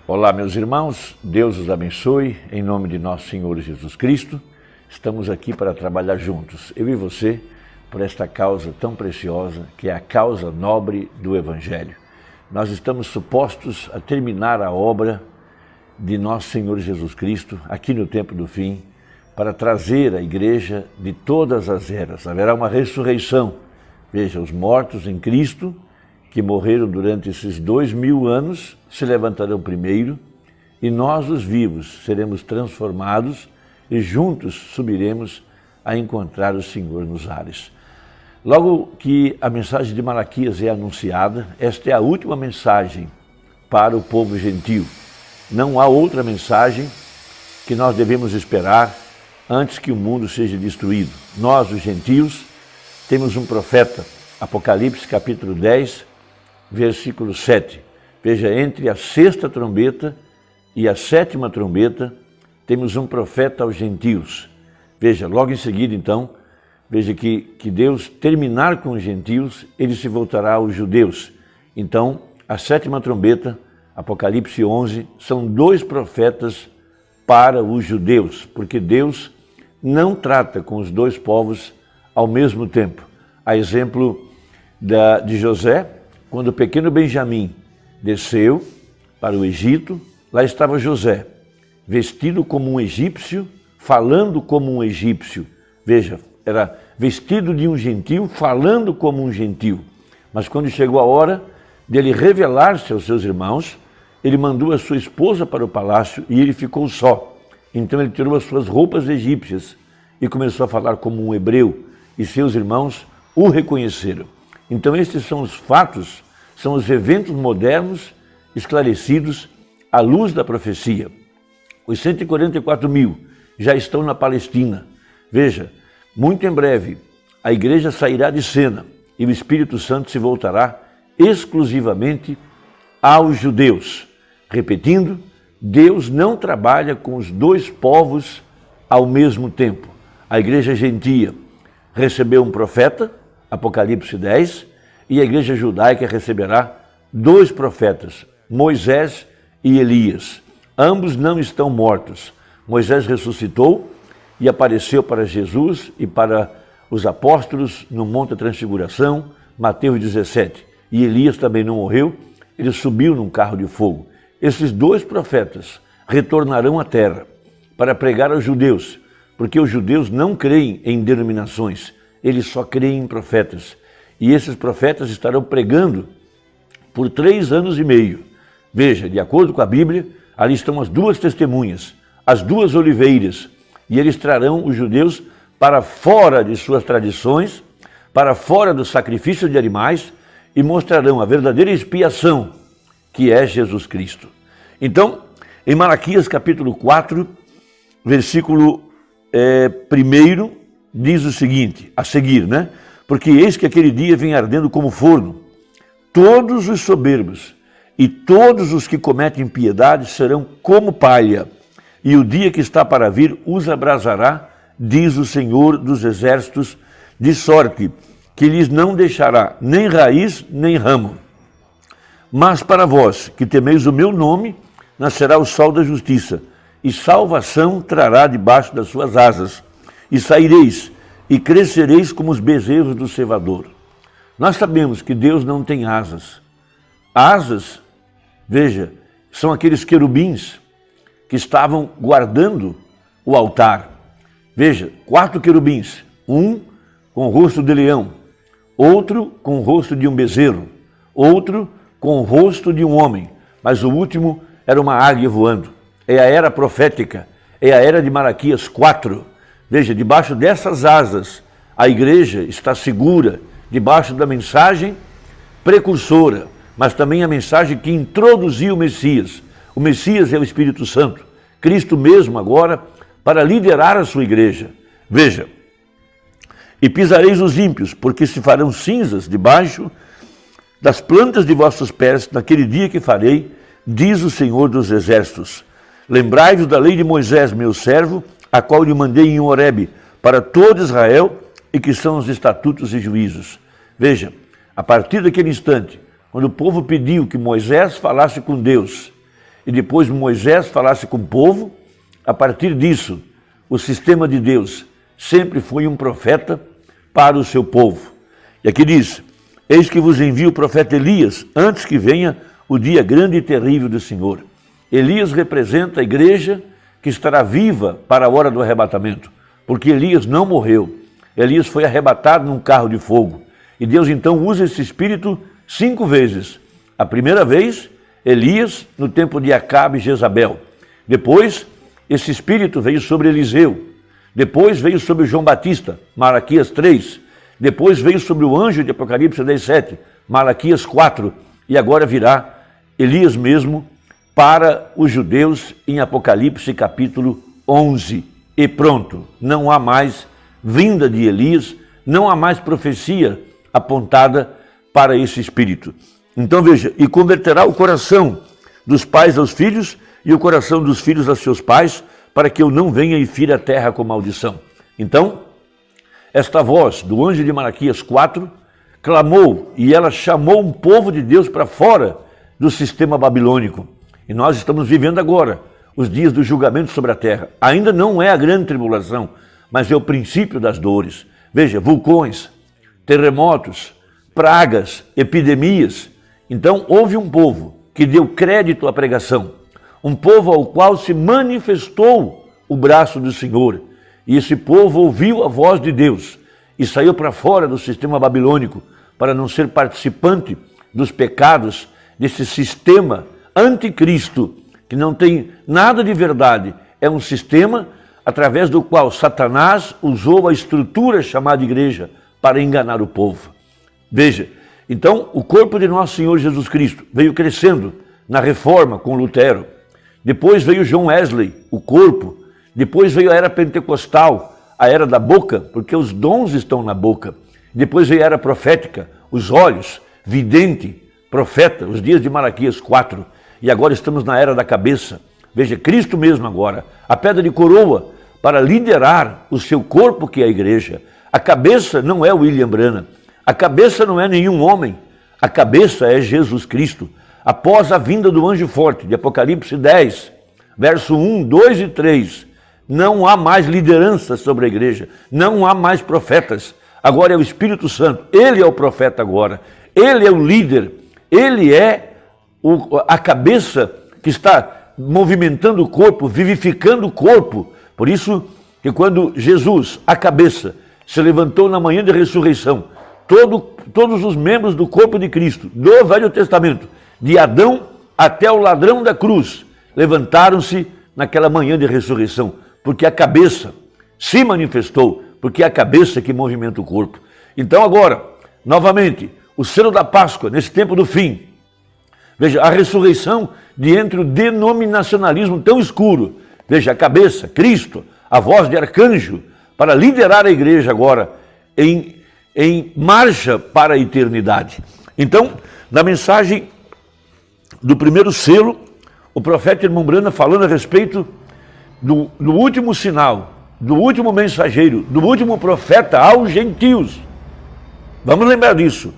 Olá, meus irmãos, Deus os abençoe, em nome de nosso Senhor Jesus Cristo. Estamos aqui para trabalhar juntos, eu e você, por esta causa tão preciosa, que é a causa nobre do Evangelho. Nós estamos supostos a terminar a obra de nosso Senhor Jesus Cristo, aqui no tempo do fim, para trazer a igreja de todas as eras. Haverá uma ressurreição. Veja, os mortos em Cristo, que morreram durante esses 2000 anos, se levantarão primeiro, e nós, os vivos, seremos transformados e juntos subiremos a encontrar o Senhor nos ares. Logo que a mensagem de Malaquias é anunciada, esta é a última mensagem para o povo gentil. Não há outra mensagem que nós devemos esperar antes que o mundo seja destruído. Nós, os gentios, temos um profeta, Apocalipse capítulo 10, versículo 7. Veja, entre a sexta trombeta e a sétima trombeta, temos um profeta aos gentios. Veja, logo em seguida, então, veja que Deus terminar com os gentios, ele se voltará aos judeus. Então, a sétima trombeta, Apocalipse 11, são dois profetas para os judeus, porque Deus não trata com os dois povos ao mesmo tempo. A exemplo de José, quando o pequeno Benjamim desceu para o Egito, lá estava José, vestido como um egípcio, falando como um egípcio. Veja, era vestido de um gentil, falando como um gentil. Mas quando chegou a hora dele revelar-se aos seus irmãos, ele mandou a sua esposa para o palácio e ele ficou só. Então ele tirou as suas roupas egípcias e começou a falar como um hebreu, e seus irmãos o reconheceram. Então estes são os fatos, são os eventos modernos esclarecidos à luz da profecia. Os 144 mil já estão na Palestina. Veja, muito em breve a igreja sairá de cena e o Espírito Santo se voltará exclusivamente aos judeus. Repetindo, Deus não trabalha com os dois povos ao mesmo tempo. A igreja gentia recebeu um profeta, Apocalipse 10, e a igreja judaica receberá dois profetas, Moisés e Elias. Ambos não estão mortos. Moisés ressuscitou e apareceu para Jesus e para os apóstolos no Monte da Transfiguração, Mateus 17. E Elias também não morreu, ele subiu num carro de fogo. Esses dois profetas retornarão à terra para pregar aos judeus, porque os judeus não creem em denominações, eles só creem em profetas. E esses profetas estarão pregando por 3 anos e meio. Veja, de acordo com a Bíblia, ali estão as duas testemunhas, as duas oliveiras, e eles trarão os judeus para fora de suas tradições, para fora do sacrifício de animais, e mostrarão a verdadeira expiação, que é Jesus Cristo. Então, em Malaquias capítulo 4, versículo 1, diz o seguinte, a seguir, né? Porque eis que aquele dia vem ardendo como forno. Todos os soberbos e todos os que cometem impiedade serão como palha, e o dia que está para vir os abrasará, diz o Senhor dos Exércitos, de sorte que lhes não deixará nem raiz nem ramo. Mas para vós, que temeis o meu nome, nascerá o sol da justiça, e salvação trará debaixo das suas asas, e saireis, e crescereis como os bezerros do cevador. Nós sabemos que Deus não tem asas. Asas, veja, são aqueles querubins que estavam guardando o altar. Veja, 4 querubins, um com o rosto de leão, outro com o rosto de um bezerro, outro com o rosto de um homem, mas o último era uma águia voando. É a era profética, é a era de Malaquias 4. Veja, debaixo dessas asas, a igreja está segura, debaixo da mensagem precursora, mas também a mensagem que introduziu o Messias. O Messias é o Espírito Santo, Cristo mesmo agora, para liderar a sua igreja. Veja, e pisareis os ímpios, porque se farão cinzas debaixo das plantas de vossos pés naquele dia que farei, diz o Senhor dos Exércitos. Lembrai-vos da lei de Moisés, meu servo, a qual lhe mandei em Horebe, para todo Israel, e que são os estatutos e juízos. Veja, a partir daquele instante, quando o povo pediu que Moisés falasse com Deus, e depois Moisés falasse com o povo. A partir disso, o sistema de Deus sempre foi um profeta para o seu povo. E aqui diz: eis que vos envio o profeta Elias, antes que venha o dia grande e terrível do Senhor. Elias representa a igreja que estará viva para a hora do arrebatamento, porque Elias não morreu. Elias foi arrebatado num carro de fogo. E Deus então usa esse espírito 5 vezes. A primeira vez, Elias, no tempo de Acabe e Jezabel. Depois, esse espírito veio sobre Eliseu. Depois veio sobre João Batista, Malaquias 3. Depois veio sobre o anjo de Apocalipse 17, Malaquias 4. E agora virá Elias mesmo para os judeus em Apocalipse capítulo 11. E pronto, não há mais vinda de Elias, não há mais profecia apontada para esse espírito. Então veja, e converterá o coração dos pais aos filhos e o coração dos filhos a seus pais, para que eu não venha e fira a terra com maldição. Então, esta voz do anjo de Malaquias 4 clamou e ela chamou um povo de Deus para fora do sistema babilônico. E nós estamos vivendo agora os dias do julgamento sobre a terra. Ainda não é a grande tribulação, mas é o princípio das dores. Veja, vulcões, terremotos, pragas, epidemias. Então houve um povo que deu crédito à pregação, um povo ao qual se manifestou o braço do Senhor. E esse povo ouviu a voz de Deus e saiu para fora do sistema babilônico para não ser participante dos pecados desse sistema anticristo, que não tem nada de verdade. É um sistema através do qual Satanás usou a estrutura chamada igreja para enganar o povo. Veja, então o corpo de nosso Senhor Jesus Cristo veio crescendo na reforma com Lutero. Depois veio John Wesley, o corpo. Depois veio a era pentecostal, a era da boca, porque os dons estão na boca. Depois veio a era profética, os olhos, vidente, profeta, os dias de Malaquias 4. E agora estamos na era da cabeça. Veja, Cristo mesmo agora, a pedra de coroa para liderar o seu corpo, que é a igreja. A cabeça não é William Branham, a cabeça não é nenhum homem, a cabeça é Jesus Cristo. Após a vinda do anjo forte, de Apocalipse 10, verso 1, 2 e 3, não há mais liderança sobre a igreja, não há mais profetas. Agora é o Espírito Santo, ele é o profeta agora, ele é o líder, ele é a cabeça que está movimentando o corpo, vivificando o corpo. Por isso que quando Jesus, a cabeça, se levantou na manhã de ressurreição, todos os membros do corpo de Cristo, do Velho Testamento, de Adão até o ladrão da cruz, levantaram-se naquela manhã de ressurreição, porque a cabeça se manifestou, porque é a cabeça que movimenta o corpo. Então agora, novamente, o selo da Páscoa, nesse tempo do fim, veja, a ressurreição de entre o denominacionalismo tão escuro. Veja, a cabeça, Cristo, a voz de arcanjo, para liderar a igreja agora em marcha para a eternidade. Então, na mensagem do primeiro selo, o profeta irmão Branham falando a respeito do último sinal, do último mensageiro, do último profeta aos gentios. Vamos lembrar disso.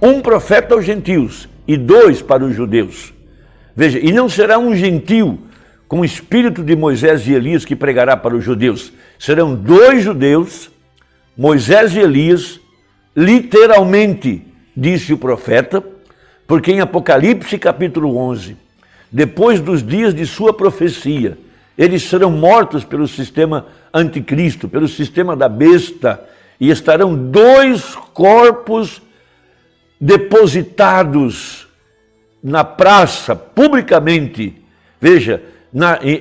Um profeta aos gentios e 2 para os judeus. Veja, e não será um gentil com o espírito de Moisés e Elias que pregará para os judeus. Serão 2 judeus, Moisés e Elias, literalmente, disse o profeta, porque em Apocalipse capítulo 11, depois dos dias de sua profecia, eles serão mortos pelo sistema anticristo, pelo sistema da besta, e estarão 2 corpos depositados na praça, publicamente, veja,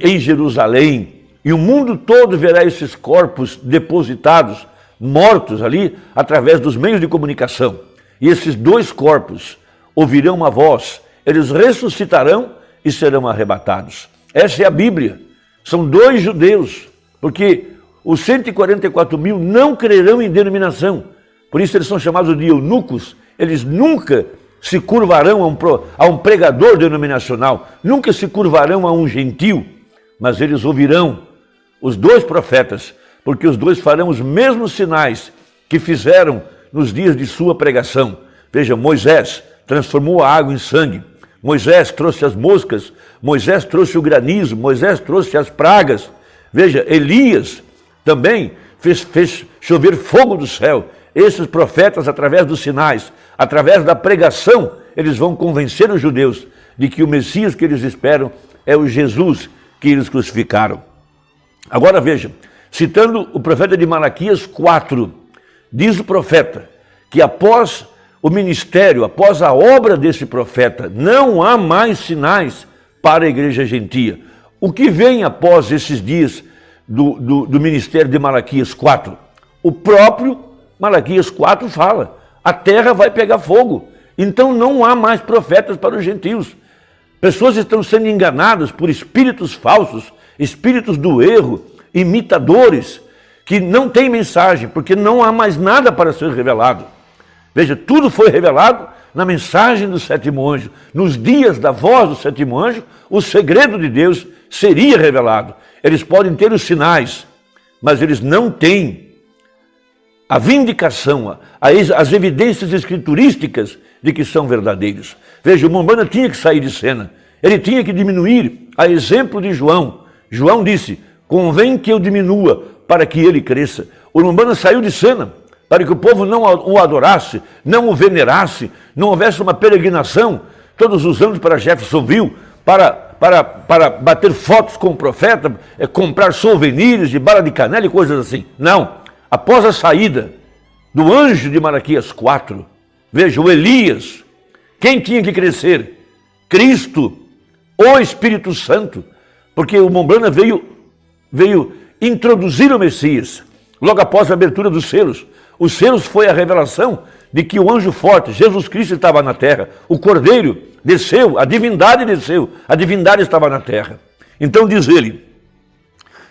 em Jerusalém, e o mundo todo verá esses corpos depositados, mortos ali, através dos meios de comunicação. E esses 2 corpos ouvirão uma voz, eles ressuscitarão e serão arrebatados. Essa é a Bíblia. São 2 judeus, porque os 144 mil não crerão em denominação. Por isso eles são chamados de eunucos. Eles nunca se curvarão a um pregador denominacional, nunca se curvarão a um gentil, mas eles ouvirão os 2 profetas, porque os 2 farão os mesmos sinais que fizeram nos dias de sua pregação. Veja, Moisés transformou a água em sangue, Moisés trouxe as moscas, Moisés trouxe o granizo, Moisés trouxe as pragas. Veja, Elias também fez chover fogo do céu. Esses profetas, através dos sinais, através da pregação, eles vão convencer os judeus de que o Messias que eles esperam é o Jesus que eles crucificaram. Agora veja, citando o profeta de Malaquias 4, diz o profeta que após o ministério, após a obra desse profeta, não há mais sinais para a igreja gentia. O que vem após esses dias do ministério de Malaquias 4? O próprio Malaquias 4 fala, a terra vai pegar fogo. Então não há mais profetas para os gentios. Pessoas estão sendo enganadas por espíritos falsos, espíritos do erro, imitadores, que não têm mensagem, porque não há mais nada para ser revelado. Veja, tudo foi revelado na mensagem do sétimo anjo. Nos dias da voz do sétimo anjo, o segredo de Deus seria revelado. Eles podem ter os sinais, mas eles não têm a vindicação, as evidências escriturísticas de que são verdadeiros. Veja, o Mumbana tinha que sair de cena. Ele tinha que diminuir, a exemplo de João. João disse, convém que eu diminua para que ele cresça. O Mumbana saiu de cena para que o povo não o adorasse, não o venerasse, não houvesse uma peregrinação todos os anos para Jeffersonville, para bater fotos com o profeta, comprar souvenirs de bala de canela e coisas assim. Não. Após a saída do anjo de Malaquias 4, veja, o Elias, quem tinha que crescer? Cristo, o Espírito Santo, porque o Mombrana veio introduzir o Messias, logo após a abertura dos selos. Os selos foi a revelação de que o anjo forte, Jesus Cristo, estava na terra. O Cordeiro desceu, a divindade desceu, a divindade estava na terra. Então diz ele,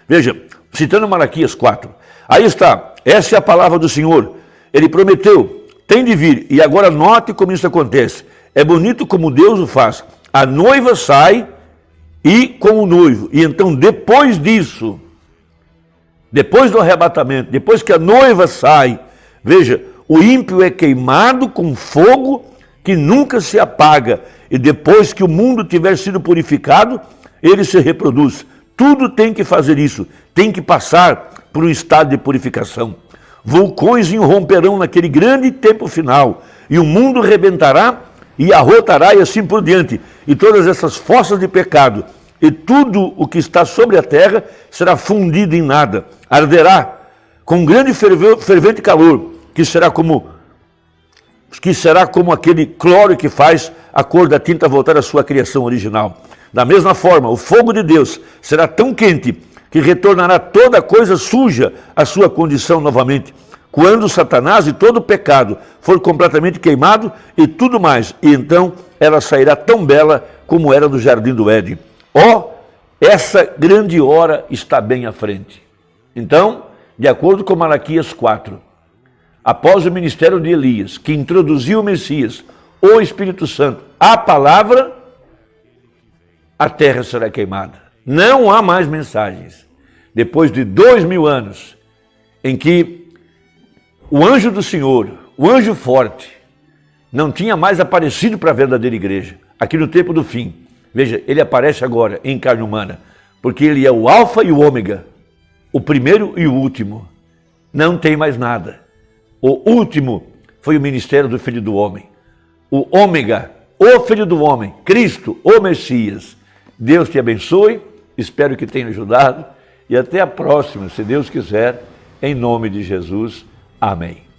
veja, citando Malaquias 4, aí está, essa é a palavra do Senhor. Ele prometeu, tem de vir, e agora note como isso acontece. É bonito como Deus o faz. A noiva sai e com o noivo. E então depois disso, depois do arrebatamento, depois que a noiva sai, veja, o ímpio é queimado com fogo que nunca se apaga. E depois que o mundo tiver sido purificado, ele se reproduz. Tudo tem que fazer isso, tem que passar por um estado de purificação. Vulcões irromperão naquele grande tempo final, e o mundo rebentará e arrotará e assim por diante. E todas essas fossas de pecado e tudo o que está sobre a terra será fundido em nada. Arderá com grande fervente calor, que será como aquele cloro que faz a cor da tinta voltar à sua criação original. Da mesma forma, o fogo de Deus será tão quente que retornará toda coisa suja à sua condição novamente, quando Satanás e todo o pecado for completamente queimado e tudo mais, e então ela sairá tão bela como era no Jardim do Éden. Essa grande hora está bem à frente. Então, de acordo com Malaquias 4, após o ministério de Elias, que introduziu o Messias, o Espírito Santo, a palavra, a terra será queimada. Não há mais mensagens. Depois de 2000 anos, em que o anjo do Senhor, o anjo forte, não tinha mais aparecido para a verdadeira igreja, aqui no tempo do fim. Veja, ele aparece agora em carne humana, porque ele é o alfa e o ômega, o primeiro e o último. Não tem mais nada. O último foi o ministério do Filho do Homem. O ômega, o Filho do Homem, Cristo, o Messias. Deus te abençoe, espero que tenha ajudado e até a próxima, se Deus quiser, em nome de Jesus. Amém.